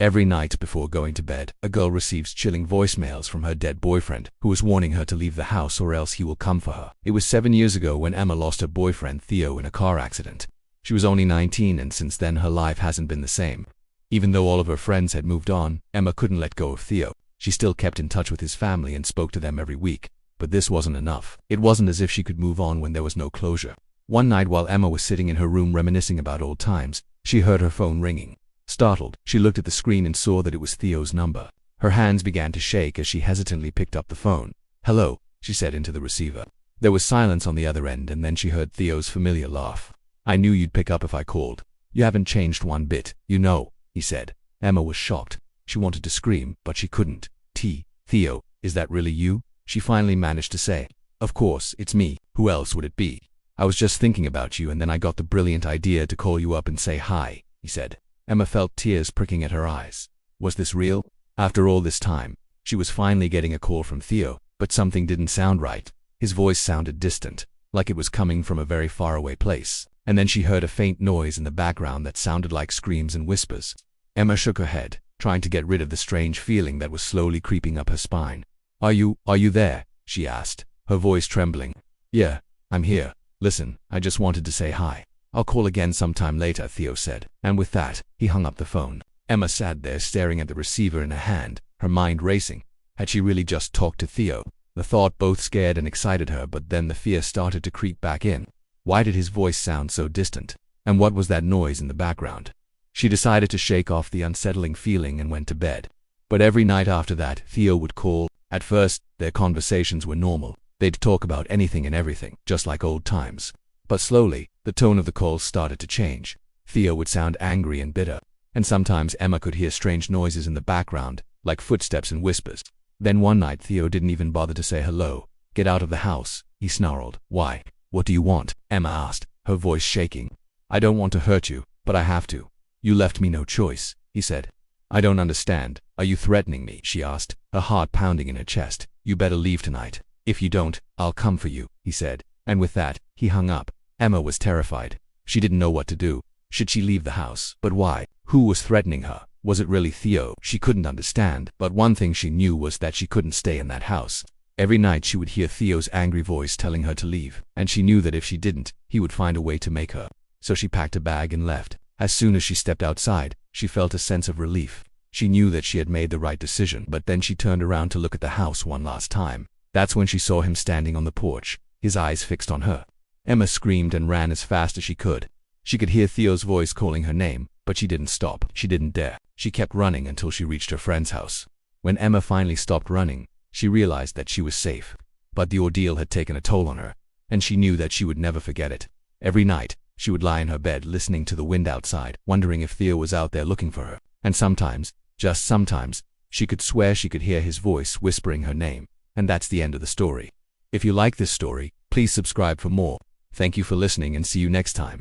Every night before going to bed, a girl receives chilling voicemails from her dead boyfriend, who is warning her to leave the house or else he will come for her. It was 7 years ago when Emma lost her boyfriend Theo in a car accident. She was only 19, and since then her life hasn't been the same. Even though all of her friends had moved on, Emma couldn't let go of Theo. She still kept in touch with his family and spoke to them every week. But this wasn't enough. It wasn't as if she could move on when there was no closure. One night while Emma was sitting in her room reminiscing about old times, she heard her phone ringing. Startled, she looked at the screen and saw that it was Theo's number. Her hands began to shake as she hesitantly picked up the phone. "Hello," she said into the receiver. There was silence on the other end, and then she heard Theo's familiar laugh. "I knew you'd pick up if I called. You haven't changed one bit, you know," he said. Emma was shocked. She wanted to scream, but she couldn't. Theo, is that really you?" she finally managed to say. "Of course, it's me. Who else would it be? I was just thinking about you, and then I got the brilliant idea to call you up and say hi," he said. Emma felt tears pricking at her eyes. Was this real? After all this time, she was finally getting a call from Theo, but something didn't sound right. His voice sounded distant, like it was coming from a very faraway place. And then she heard a faint noise in the background that sounded like screams and whispers. Emma shook her head, trying to get rid of the strange feeling that was slowly creeping up her spine. Are you there?" she asked, her voice trembling. "Yeah, I'm here. Listen, I just wanted to say hi. I'll call again sometime later," Theo said. And with that, he hung up the phone. Emma sat there staring at the receiver in her hand, her mind racing. Had she really just talked to Theo? The thought both scared and excited her, but then the fear started to creep back in. Why did his voice sound so distant? And what was that noise in the background? She decided to shake off the unsettling feeling and went to bed. But every night after that, Theo would call. At first, their conversations were normal. They'd talk about anything and everything, just like old times. But slowly, the tone of the calls started to change. Theo would sound angry and bitter, and sometimes Emma could hear strange noises in the background, like footsteps and whispers. Then one night Theo didn't even bother to say hello. "Get out of the house," he snarled. "Why? What do you want?" Emma asked, her voice shaking. "I don't want to hurt you, but I have to. You left me no choice," he said. "I don't understand. Are you threatening me?" she asked, her heart pounding in her chest. "You better leave tonight. If you don't, I'll come for you," he said. And with that, he hung up. Emma was terrified. She didn't know what to do. Should she leave the house? But why? Who was threatening her? Was it really Theo? She couldn't understand, but one thing she knew was that she couldn't stay in that house. Every night she would hear Theo's angry voice telling her to leave, and she knew that if she didn't, he would find a way to make her. So she packed a bag and left. As soon as she stepped outside, she felt a sense of relief. She knew that she had made the right decision, but then she turned around to look at the house one last time. That's when she saw him standing on the porch, his eyes fixed on her. Emma screamed and ran as fast as she could. She could hear Theo's voice calling her name, but she didn't stop. She didn't dare. She kept running until she reached her friend's house. When Emma finally stopped running, she realized that she was safe. But the ordeal had taken a toll on her, and she knew that she would never forget it. Every night, she would lie in her bed listening to the wind outside, wondering if Theo was out there looking for her. And sometimes, just sometimes, she could swear she could hear his voice whispering her name. And that's the end of the story. If you like this story, please subscribe for more. Thank you for listening and see you next time.